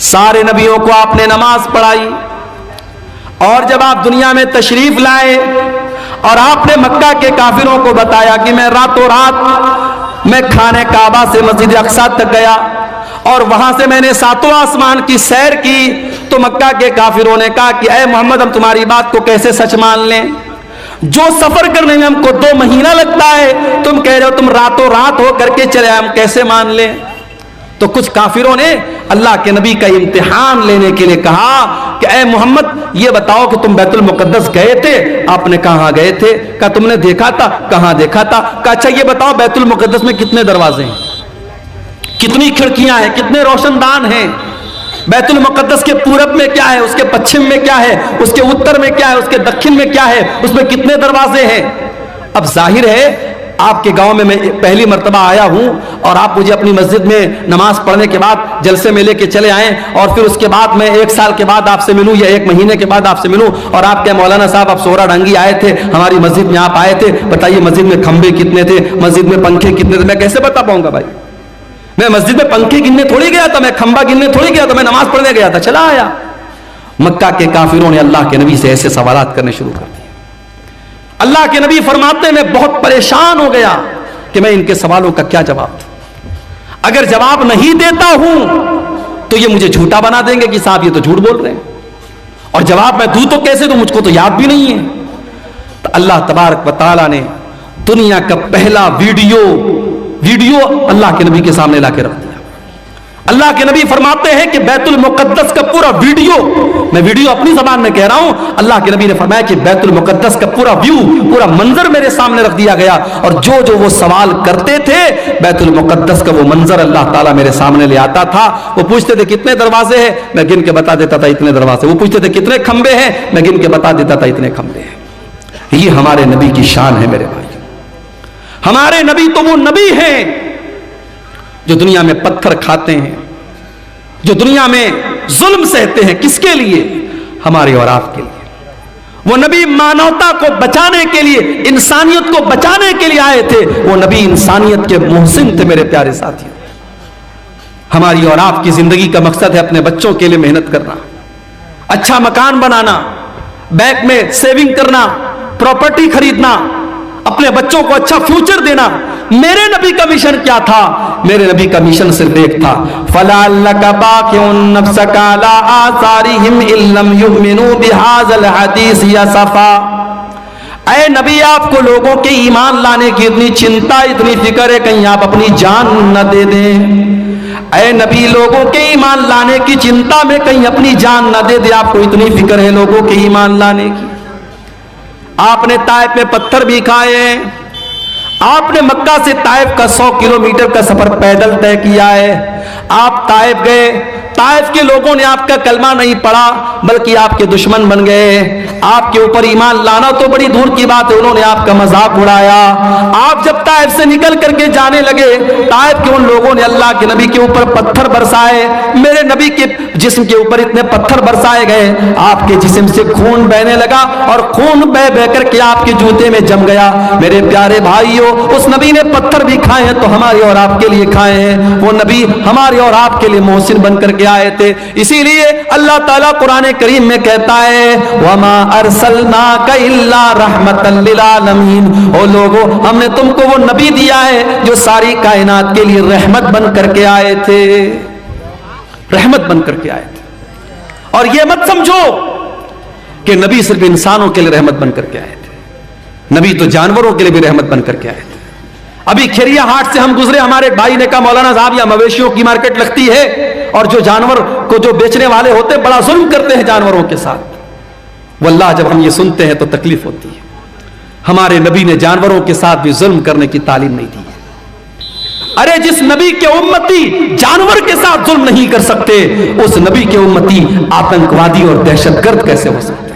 سارے نبیوں کو آپ نے نماز پڑھائی، اور جب آپ دنیا میں تشریف لائے اور آپ نے مکہ کے کافروں کو بتایا کہ میں راتوں رات میں خانہ کعبہ سے مسجد اقصی تک گیا اور وہاں سے میں نے ساتوں آسمان کی سیر کی، تو مکہ کے کافروں نے کہا کہ اے محمد ہم تمہاری بات کو کیسے سچ مان لیں؟ جو سفر کرنے میں ہم کو 2 مہینہ لگتا ہے تم کہہ رہے ہو تم راتوں رات ہو کر کے چلے، ہم کیسے مان لیں؟ تو کچھ کافروں نے اللہ کے نبی کا امتحان لینے کے لیے کہا کہ اے محمد یہ بتاؤ کہ تم بیت المقدس گئے تھے؟ آپ نے کہاں گئے تھے؟ کہا تم نے دیکھا تھا؟ کہاں دیکھا تھا؟ کہا اچھا یہ بتاؤ بیت المقدس میں کتنے دروازے ہیں، کتنی کھڑکیاں ہیں، کتنے روشن دان ہیں؟ بیت المقدس کے پورب میں کیا ہے، اس کے پچھم میں کیا ہے، اس کے اتر میں کیا ہے، اس کے دکھن میں کیا ہے، اس میں کتنے دروازے ہیں؟ اب ظاہر ہے آپ کے گاؤں میں پہلی مرتبہ آیا ہوں اور آپ مجھے اپنی مسجد میں نماز پڑھنے کے بعد جلسے میں لے کے چلے آئیں اور پھر اس کے بعد میں 1 سال کے بعد آپ سے ملوں یا 1 مہینے کے بعد آپ سے ملوں اور آپ کے مولانا صاحب آپ سورا ڈھنگی آئے تھے ہماری مسجد میں، آپ آئے تھے، بتائیے مسجد میں کھمبے کتنے تھے، مسجد میں پنکھے کتنے تھے؟ میں کیسے بتا پاؤں گا بھائی؟ میں مسجد میں پنکھے گننے تھوڑی گیا تھا، میں کھمبا گننے تھوڑی گیا تھا، میں نماز پڑھنے گیا تھا، چلا آیا۔ مکہ کے کافروں نے اللہ کے نبی سے ایسے سوالات کرنے شروع کر دیے۔ اللہ کے نبی فرماتے ہیں میں بہت پریشان ہو گیا کہ میں ان کے سوالوں کا کیا جواب دوں۔ اگر جواب نہیں دیتا ہوں تو یہ مجھے جھوٹا بنا دیں گے کہ صاحب یہ تو جھوٹ بول رہے ہیں، اور جواب میں دوں تو کیسے دوں، مجھ کو تو یاد بھی نہیں ہے۔ تو اللہ تبارک و تعالیٰ نے دنیا کا پہلا ویڈیو اللہ کے نبی کے سامنے لا کے رکھ دیا۔ اللہ کے نبی فرماتے ہیں کہ بیت المقدس کا پورا ویڈیو، میں ویڈیو اپنی زبان میں کہہ رہا ہوں، اللہ کے نبی نے فرمایا کہ بیت المقدس کا پورا ویو، پورا منظر میرے سامنے رکھ دیا گیا، اور جو وہ سوال کرتے تھے بیت المقدس کا وہ منظر اللہ تعالیٰ میرے سامنے لے آتا تھا۔ وہ پوچھتے تھے کتنے دروازے ہیں، میں گن کے بتا دیتا تھا اتنے دروازے۔ وہ پوچھتے تھے کتنے کھمبے ہیں، میں گن کے بتا دیتا تھا اتنے کھمبے ہیں۔ یہ ہمارے نبی کی شان ہے میرے بھائی۔ ہمارے نبی تو وہ نبی ہیں جو دنیا میں پتھر کھاتے ہیں، جو دنیا میں ظلم سہتے ہیں، کس کے لیے؟ ہمارے اور آپ کے لیے۔ وہ نبی مانوتا کو بچانے کے لیے، انسانیت کو بچانے کے لیے آئے تھے۔ وہ نبی انسانیت کے محسن تھے میرے پیارے ساتھیوں۔ ہماری اور آپ کی زندگی کا مقصد ہے اپنے بچوں کے لیے محنت کرنا، اچھا مکان بنانا، بینک میں سیونگ کرنا، پراپرٹی خریدنا، اپنے بچوں کو اچھا فیوچر دینا۔ میرے نبی کا مشن کیا تھا؟ میرے نبی کا مشن صرف ایک تھا، فَلَعَلَّكَ بَاخِعٌ نَفْسَكَ عَلَىٰ آثَارِهِمْ إِن لَّمْ يُؤْمِنُوا بِهَٰذَا الْحَدِيثِ أَسَفًا۔ اے نبی آپ کو لوگوں کے ایمان لانے کی اتنی چنتا، اتنی فکر ہے، کہیں آپ اپنی جان نہ دے دیں۔ اے نبی لوگوں کے ایمان لانے کی چنتا میں کہیں اپنی جان نہ دے دے، آپ کو اتنی فکر ہے لوگوں کے ایمان لانے کی۔ آپ نے طائف میں پتھر بھی کھائے، آپ نے مکہ سے طائف کا 100 کلومیٹر کا سفر پیدل طے کیا ہے۔ آپ طائف گئے، طائف کے لوگوں نے آپ کا کلمہ نہیں پڑھا بلکہ آپ کے دشمن بن گئے۔ آپ کے اوپر ایمان لانا تو بڑی دور کی بات ہے، انہوں نے آپ کا مذاق اڑایا۔ آپ جب طائف سے نکل کر کے جانے لگے، طائف کے ان لوگوں نے اللہ کے نبی کے اوپر پتھر برسائے۔ میرے نبی کے جسم کے اوپر اتنے پتھر برسائے گئے، آپ کے جسم سے خون بہنے لگا اور خون بہ بہ کر کے آپ کے جوتے میں جم گیا۔ میرے پیارے بھائیوں، اس نبی نے پتھر بھی کھائے ہیں تو ہمارے اور آپ کے لیے کھائے ہیں۔ وہ نبی ہمارے اور آپ کے لیے محسن بن کر کے آئے تھے۔ اسی لیے اللہ تعالیٰ قرآن کریم میں کہتا ہے وَمَا أَرْسَلْنَاكَ إِلَّا رَحْمَةً لِّلْعَالَمِينَ۔ او لوگو، ہم نے تم کو وہ نبی دیا ہے جو ساری کائنات کے لیے رحمت بن کر کے آئے تھے، رحمت بن کر کے آئے تھے۔ اور یہ مت سمجھو کہ نبی صرف انسانوں کے لیے رحمت بن کر کے آئے تھے، نبی تو جانوروں کے لیے بھی رحمت بن کر کے آئے تھے۔ ابھی کھیریا ہاٹ سے ہم گزرے، ہمارے ایک بھائی نے کہا مولانا صاحب یہاں مویشیوں کی مارکیٹ لگتی ہے اور جو جانور کو جو بیچنے والے ہوتے بڑا ظلم کرتے ہیں جانوروں کے ساتھ۔ واللہ جب ہم یہ سنتے ہیں تو تکلیف ہوتی ہے۔ ہمارے نبی نے جانوروں کے ساتھ بھی ظلم کرنے کی تعلیم نہیں دی ہے۔ ارے جس نبی کے امتی جانور کے ساتھ ظلم نہیں کر سکتے، اس نبی کے امتی آتنکوادی اور دہشت گرد کیسے ہو سکتے ہیں؟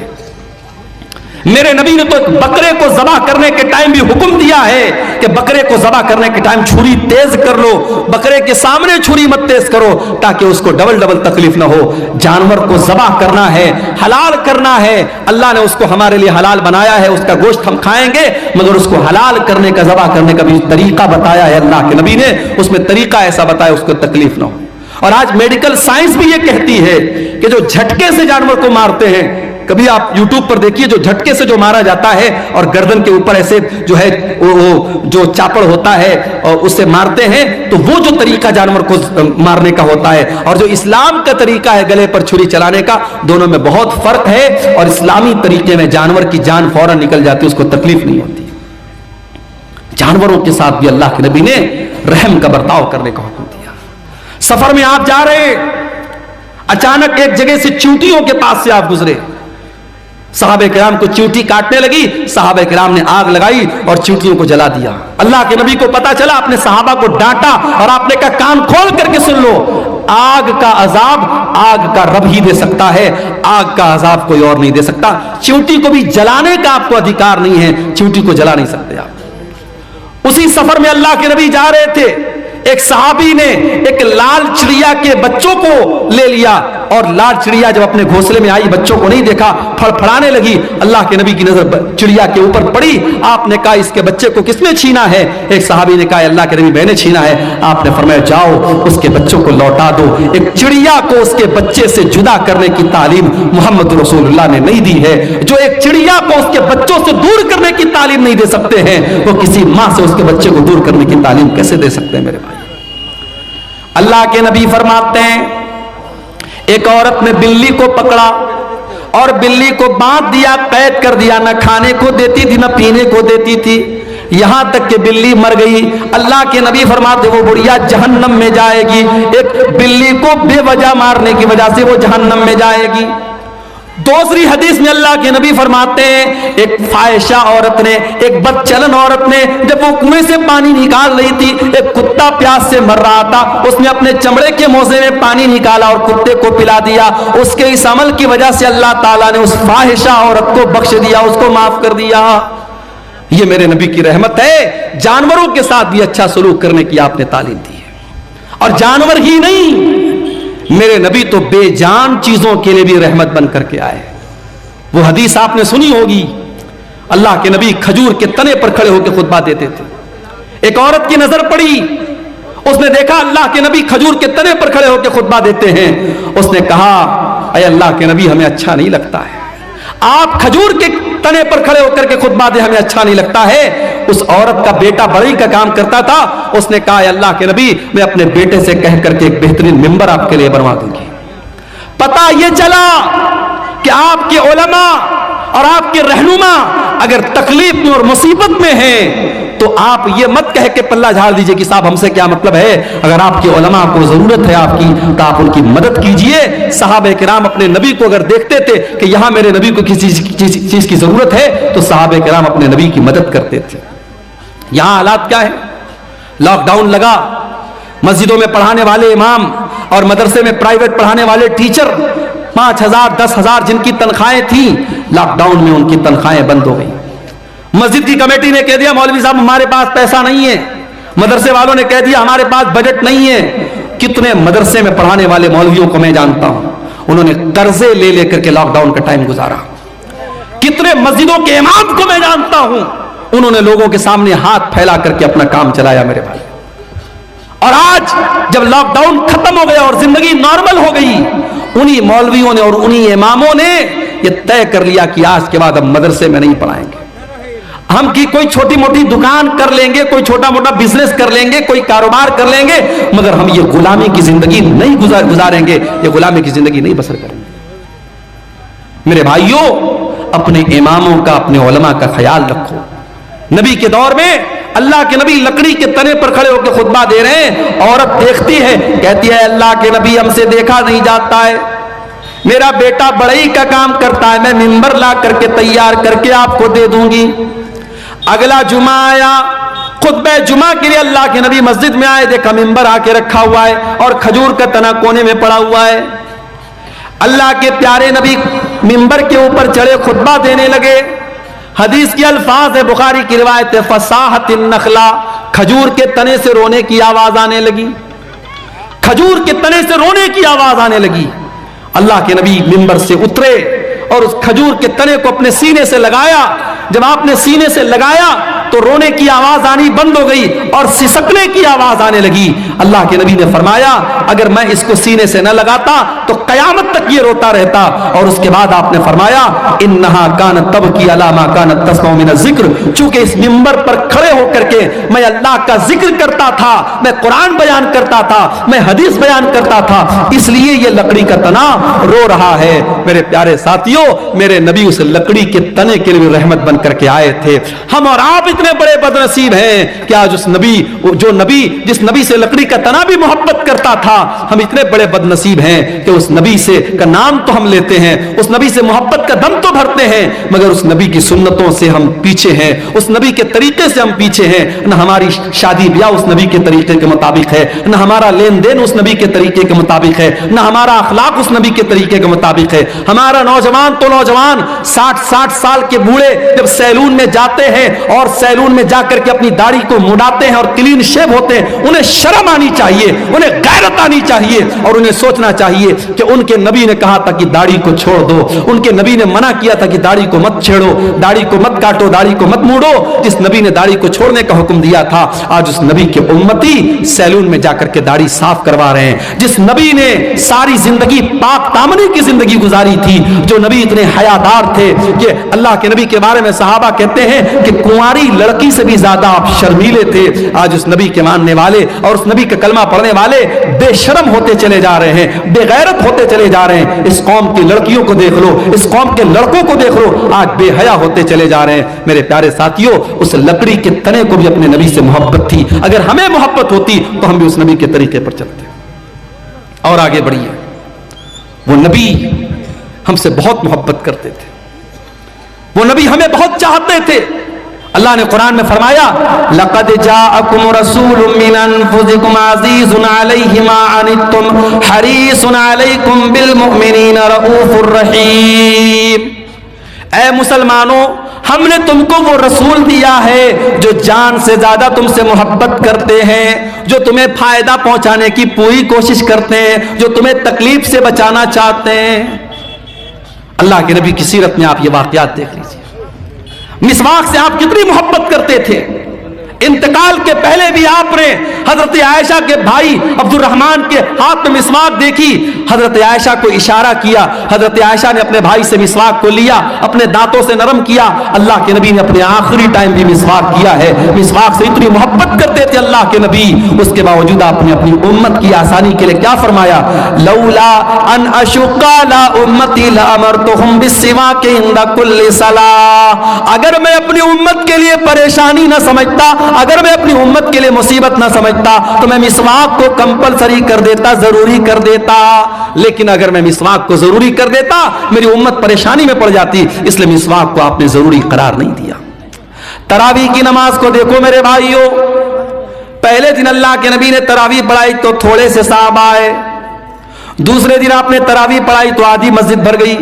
میرے نبی نے تو بکرے کو ذبح کرنے کے ٹائم بھی حکم دیا ہے کہ بکرے کو ذبح کرنے کے ٹائم چھری تیز کر لو، بکرے کے سامنے چھری مت تیز کرو تاکہ اس کو ڈبل تکلیف نہ ہو۔ جانور کو ذبح کرنا ہے، حلال کرنا ہے، اللہ نے اس کو ہمارے لیے حلال بنایا ہے، اس کا گوشت ہم کھائیں گے، مگر اس کو حلال کرنے کا، ذبح کرنے کا بھی طریقہ بتایا ہے اللہ کے نبی نے، اس میں طریقہ ایسا بتایا اس کو تکلیف نہ ہو۔ اور آج میڈیکل سائنس بھی یہ کہتی ہے کہ جو جھٹکے سے جانور کو مارتے ہیں، کبھی آپ یوٹیوب پر دیکھیے، جو جھٹکے سے جو مارا جاتا ہے اور گردن کے اوپر ایسے جو ہے جو چاپڑ ہوتا ہے اور اسے مارتے ہیں، تو وہ جو طریقہ جانور کو مارنے کا ہوتا ہے اور جو اسلام کا طریقہ ہے گلے پر چھری چلانے کا، دونوں میں بہت فرق ہے. اور اسلامی طریقے میں جانور کی جان فوراً نکل جاتی ہے، اس کو تکلیف نہیں ہوتی. جانوروں کے ساتھ بھی اللہ کے نبی نے رحم کا برتاؤ کرنے کا حکم دیا. سفر میں آپ جا رہے، اچانک ایک جگہ سے چیونٹیوں کے پاس سے آپ گزرے، صحابہ کرام کو چیونٹی کاٹنے لگی، صحابہ کرام نے آگ لگائی اور چیونٹیوں کو جلا دیا. اللہ کے نبی کو پتا چلا، اپنے صحابہ کو ڈانٹا اور آپ نے کہا کان کھول کر کے سن لو، آگ کا عذاب آگ کا رب ہی دے سکتا ہے، آگ کا عذاب کوئی اور نہیں دے سکتا. چیونٹی کو بھی جلانے کا آپ کو ادھیکار نہیں ہے، چیونٹی کو جلا نہیں سکتے آپ. اسی سفر میں اللہ کے نبی جا رہے تھے، ایک صحابی نے ایک لال چڑیا کے بچوں کو لے لیا اور لال چڑیا جب اپنے گھونسلے میں آئی، بچوں کو نہیں دیکھا، پھڑپھڑانے لگی. اللہ کے نبی کی نظر چڑیا کے اوپر پڑی. آپ نے کہا اس کے بچے کو کس نے چھینا ہے؟ ایک صحابی نے کہا اللہ کے نبی میں نے چھینا ہے. آپ نے فرمایا جاؤ اس کے بچوں کو لوٹا دو. ایک چڑیا کو اس کے بچے سے جدا کرنے کی تعلیم محمد رسول اللہ نے نہیں دی ہے. جو ایک چڑیا کو اس کے بچوں سے دور کرنے کی تعلیم نہیں دے سکتے ہیں، وہ کسی ماں سے اس کے بچے کو دور کرنے کی تعلیم کیسے دے سکتے ہیں میرے بھائی؟ اللہ کے نبی فرماتے ہیں ایک عورت نے بلی کو پکڑا اور بلی کو باندھ دیا، قید کر دیا، نہ کھانے کو دیتی تھی نہ پینے کو دیتی تھی، یہاں تک کہ بلی مر گئی. اللہ کے نبی فرماتے وہ بڑھیا جہنم میں جائے گی. ایک بلی کو بے وجہ مارنے کی وجہ سے وہ جہنم میں جائے گی. دوسری حدیث میں اللہ کے نبی فرماتے ہیں ایک فاحشہ عورت نے، ایک بدچلن عورت نے، جب وہ کنویں سے پانی نکال رہی تھی، ایک کتا پیاس سے مر رہا تھا، اس نے اپنے چمڑے کے موزے میں پانی نکالا اور کتے کو پلا دیا. اس کے اس عمل کی وجہ سے اللہ تعالیٰ نے اس فاحشہ عورت کو بخش دیا، اس کو معاف کر دیا. یہ میرے نبی کی رحمت ہے. جانوروں کے ساتھ بھی اچھا سلوک کرنے کی آپ نے تعلیم دی ہے. اور جانور ہی نہیں، میرے نبی تو بے جان چیزوں کے لیے بھی رحمت بن کر کے آئے. وہ حدیث آپ نے سنی ہوگی، اللہ کے نبی کھجور کے تنے پر کھڑے ہو کے خطبہ دیتے تھے. ایک عورت کی نظر پڑی، اس نے دیکھا اللہ کے نبی کھجور کے تنے پر کھڑے ہو کے خطبہ دیتے ہیں. اس نے کہا اے اللہ کے نبی ہمیں اچھا نہیں لگتا ہے، آپ کھجور کے تنے پر کھڑے ہو کر کے خطبہ دے، ہمیں اچھا نہیں لگتا ہے. اس عورت کا بیٹا بڑھئی کا کام کرتا تھا، اس نے کہا اے اللہ کے نبی میں اپنے بیٹے سے کہہ کر کے ایک بہترین ممبر آپ کے لیے بنوا دوں گی. پتہ یہ چلا کہ آپ کے علماء اور آپ کے رہنما اگر تکلیف میں اور مصیبت میں ہیں تو آپ یہ مت کہہ کے پلہ جھاڑ دیجئے کہ صاحب ہم سے کیا مطلب ہے. اگر آپ کے علماء کو ضرورت ہے آپ کی تو آپ ان کی مدد کیجئے. صحابہ کرام اپنے نبی کو اگر دیکھتے تھے کہ یہاں میرے نبی کو کسی چیز کی ضرورت ہے تو صحابہ کرام اپنے نبی کی مدد کرتے تھے. یہاں حالات کیا ہے؟ لاک ڈاؤن لگا، مسجدوں میں پڑھانے والے امام اور مدرسے میں پرائیویٹ پڑھانے والے ٹیچر 5,000 10,000 جن کی تنخواہیں تھیں، لاک ڈاؤن میں ان کی تنخواہیں بند ہو گئی. مسجد کی کمیٹی نے کہہ دیا مولوی صاحب ہمارے پاس پیسہ نہیں ہے، مدرسے والوں نے کہہ دیا ہمارے پاس بجٹ نہیں ہے. کتنے مدرسے میں پڑھانے والے مولویوں کو میں جانتا ہوں، انہوں نے قرضے لے لے کر کے لاک ڈاؤن کا ٹائم گزارا. کتنے مسجدوں کے امام کو میں جانتا ہوں، انہوں نے لوگوں کے سامنے ہاتھ پھیلا کر کے اپنا کام چلایا میرے بھائی. اور آج جب لاک ڈاؤن ختم ہو گیا اور زندگی نارمل ہو گئی، انہی مولویوں نے اور انہی اماموں نے یہ طے کر لیا کہ آج کے بعد ہم مدرسے میں نہیں پڑھائیں گے. ہم کی کوئی چھوٹی موٹی دکان کر لیں گے، کوئی چھوٹا موٹا بزنس کر لیں گے، کوئی کاروبار کر لیں گے، مگر ہم یہ غلامی کی زندگی نہیں گزاریں گے، یہ غلامی کی زندگی نہیں بسر کریں گے. میرے بھائیوں، اپنے اماموں کا اپنے علماء کا خیال رکھو. نبی کے دور میں اللہ کے نبی لکڑی کے تنے پر کھڑے ہو کے خطبہ دے رہے ہیں. عورت دیکھتی ہے، کہتی ہے اللہ کے نبی ہم سے دیکھا نہیں جاتا ہے، میرا بیٹا بڑھئی کا کام کرتا ہے، میں ممبر لا کر کے تیار کر کے آپ کو دے دوں گی. اگلا جمعہ آیا، خطبہ جمعہ کے لیے اللہ کے نبی مسجد میں آئے، دیکھا ممبر آ کے رکھا ہوا ہے اور کھجور کا تنا کونے میں پڑا ہوا ہے. اللہ کے پیارے نبی ممبر کے اوپر چڑھے خطبہ دینے لگے. حدیث کے الفاظ ہے، بخاری کی روایت ہے، فصاحت النخلا، کھجور کے تنے سے رونے کی آواز آنے لگی، کھجور کے تنے سے رونے کی آواز آنے لگی. اللہ کے نبی ممبر سے اترے اور اس کھجور کے تنے کو اپنے سینے سے لگایا. جب آپ نے سینے سے لگایا تو رونے کی آواز آنی بند ہو گئی اور سسکنے کی آواز آنے لگی. اللہ کے نبی نے فرمایا اگر میں اس کو سینے سے نہ لگاتا تو قیامت تک یہ روتا رہتا. اور اس کے بعد آپ نے فرمایا انہا کانت تبکی علی ما کانت تسمع من الذکر, چونکہ اس منبر پر کھڑے ہو کر کے میں اللہ کا ذکر کرتا تھا, میں قرآن بیان کرتا تھا, میں حدیث بیان کرتا تھا, اس لیے یہ لکڑی کا تنا رو رہا ہے. میرے پیارے ساتھیوں, میرے نبی اس لکڑی کے تنے کے لیے رحمت بن کر کے آئے تھے. ہم اور آپ اتنے بڑے بد نصیب ہیں کہ آج اس نبی, جس نبی سے لکڑی کا تنا بھی محبت کرتا تھا, ہم اتنے بڑے بد نصیب ہیں کہ اس نبی سے کا نام تو ہم لیتے ہیں, اس نبی سے محبت کا دم تو بھرتے ہیں, مگر اس نبی کی سنتوں سے ہم پیچھے ہیں, اس نبی کے طریقے سے ہم پیچھے ہیں. نہ ہماری شادی بیاہ اس نبی کے طریقے کے مطابق ہے, نہ ہمارا لین دین اس نبی کے طریقے کے مطابق ہے, نہ ہمارا اخلاق اس نبی کے طریقے کے مطابق ہے. ہمارا نوجوان تو نوجوان 60 سال کے بوڑھے جب سیلون میں جاتے ہیں اور سیلون میں جا کر کے اپنی داڑھی کو مڈاتے ہیں اور کلین شیو ہوتے ہیں, انہیں شرم آنی چاہیے, انہیں غیرت آنی چاہیے, اور انہیں سوچنا چاہیے کہ ان کے نبی نے کہا تھا کہ داڑھی کو چھوڑ دو, ان کے نبی نے منع کیا تھا کہ داڑھی کو مت چھیڑو, داڑھی کو مت کاٹو, داڑھی کو مت موڑو. جس نبی نے داڑھی کو چھوڑنے کا حکم دیا تھا, آج اس نبی کے امتی سیلون میں جا کر کے داڑھی صاف کروا رہے ہیں. جس نبی نے ساری زندگی پاک دامنی کی زندگی گزاری تھی, جو نبی اتنے حیادار تھے کہ اللہ کے نبی کے بارے میں صحابہ کہتے ہیں کہ کنواری لڑکی سے بھی زیادہ آپ شرمیلے تھے, آج اس نبی کے ماننے والے اور اس نبی کا کلمہ پڑھنے والے بے شرم ہوتے چلے جا رہے ہیں, بے غیرت ہوتے چلے جا رہے ہیں. اس قوم کی لڑکیوں کو دیکھ لو, اس قوم کے لڑکوں کو دیکھ لو, آج بے حیا ہوتے چلے جا رہے ہیں. میرے پیارے ساتھیوں, اس لکڑی کے تنے کو بھی اپنے نبی سے محبت تھی. اگر ہمیں محبت ہوتی تو ہم بھی اس نبی کے طریقے پر چلتے. اور آگے بڑھیے, وہ نبی ہم سے بہت محبت کرتے تھے, وہ نبی ہمیں بہت چاہتے تھے. اللہ نے قرآن میں فرمایا لقد جاءکم رسول من انفسکم عزیز علیہ ما عنتم حریص علیکم بالمؤمنین رؤوف الرحیم. اے مسلمانوں, ہم نے تم کو وہ رسول دیا ہے جو جان سے زیادہ تم سے محبت کرتے ہیں, جو تمہیں فائدہ پہنچانے کی پوری کوشش کرتے ہیں, جو تمہیں تکلیف سے بچانا چاہتے ہیں. اللہ کے نبی کی سیرت میں آپ یہ واقعات دیکھ لیجیے. مسواک سے آپ کتنی محبت کرتے تھے. انتقال کے پہلے بھی آپ نے حضرت عائشہ کے بھائی عبد الرحمن کے ہاتھ میں مسواک دیکھی, حضرت عائشہ کو اشارہ کیا, حضرت عائشہ نے اپنے بھائی سے مسواک کو لیا, اپنے دانتوں سے نرم کیا. اللہ کے نبی نے اپنے آخری ٹائم بھی مسواک کیا ہے. مسواک سے اتنی محبت کرتے تھے اللہ کے نبی, اس کے باوجود آپ نے اپنی امت کی آسانی کے لیے کیا فرمایا, لولا ان اشق علی امتی لامرتهم بالسواک عند كل صلاۃ. اگر میں اپنی امت کے لیے پریشانی نہ سمجھتا, اگر میں اپنی امت کے لیے مصیبت نہ سمجھتا تو میں مسواک کو کمپلسری کر دیتا, ضروری کر دیتا. لیکن اگر میں مسواک کو ضروری کر دیتا میری امت پریشانی میں پڑ جاتی, اس لیے مسواک کو آپ نے ضروری قرار نہیں دیا. تراویح کی نماز کو دیکھو میرے بھائیوں, پہلے دن اللہ کے نبی نے تراویح پڑھائی تو تھوڑے سے صحابہ آئے, دوسرے دن آپ نے تراویح پڑھائی تو آدھی مسجد بھر گئی,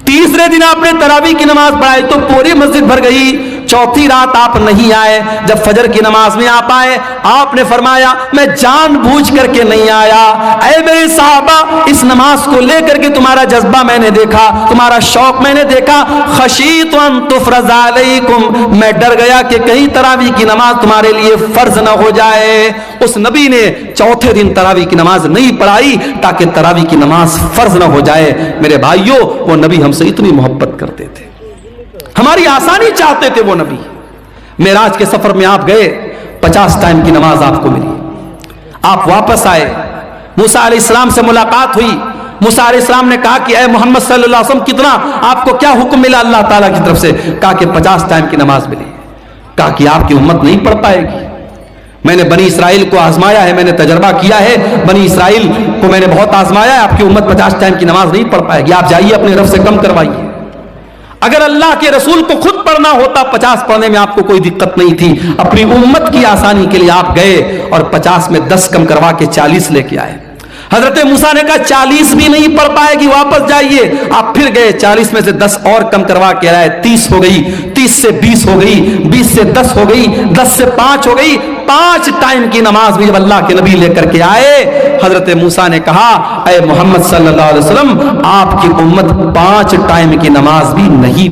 تیسرے دن آپ نے تراویح کی نماز پڑھائی تو پوری مسجد بھر گئی, چوتھی رات آپ نہیں آئے. جب فجر کی نماز میں آپ آئے, آپ نے فرمایا میں جان بوجھ کر کے نہیں آیا, اے میرے صحابہ اس نماز کو لے کر کے تمہارا جذبہ میں نے دیکھا, تمہارا شوق میں نے دیکھا. خشیت ان تفرض علیکم, میں ڈر گیا کہ کہیں تراویح کی نماز تمہارے لیے فرض نہ ہو جائے. اس نبی نے چوتھے دن تراویح کی نماز نہیں پڑھائی تاکہ تراویح کی نماز فرض نہ ہو جائے. میرے بھائیوں, وہ نبی ہم سے اتنی محبت کرتے تھے, ہماری آسانی چاہتے تھے. وہ نبی معراج کے سفر میں آپ گئے, 50 ٹائم کی نماز آپ کو ملی. آپ واپس آئے, موسیٰ علیہ السلام سے ملاقات ہوئی. موسیٰ علیہ السلام نے کہا کہ اے محمد صلی اللہ علیہ وسلم کتنا آپ کو کیا حکم ملا اللہ تعالیٰ کی طرف سے؟ کہا کہ 50 ٹائم کی نماز ملی. کہا کہ آپ کی امت نہیں پڑھ پائے گی. میں نے بنی اسرائیل کو آزمایا ہے, میں نے تجربہ کیا ہے, بنی اسرائیل کو میں نے بہت آزمایا ہے, آپ کی امت 50 ٹائم کی نماز نہیں پڑھ پائے گی. آپ جائیے اپنے رب سے کم کروائیے. اگر اللہ کے رسول کو خود پڑھنا ہوتا 50 پڑھنے میں آپ کو کوئی دقت نہیں تھی, اپنی امت کی آسانی کے لیے آپ گئے اور 50 میں 10 کم کروا کے 40 لے کے آئے. حضرت موسیٰ نے کہا 40 بھی نہیں پڑھ پائے گی, واپس جائیے. آپ پھر گئے, 40 میں سے 10 اور کم کروا کے آئے, 30 ہو گئی, 30 سے 20 ہو گئی, 20 سے 10 ہو گئی, 10 سے 5 ہو گئی. 5 ٹائم کی نماز بھی جب اللہ کے نبی لے کر کے آئے, حضرت موسیٰ نے کہا اے محمد صلی اللہ علیہ وسلم آپ کی امت 5 ٹائم کی نماز بھی نہیں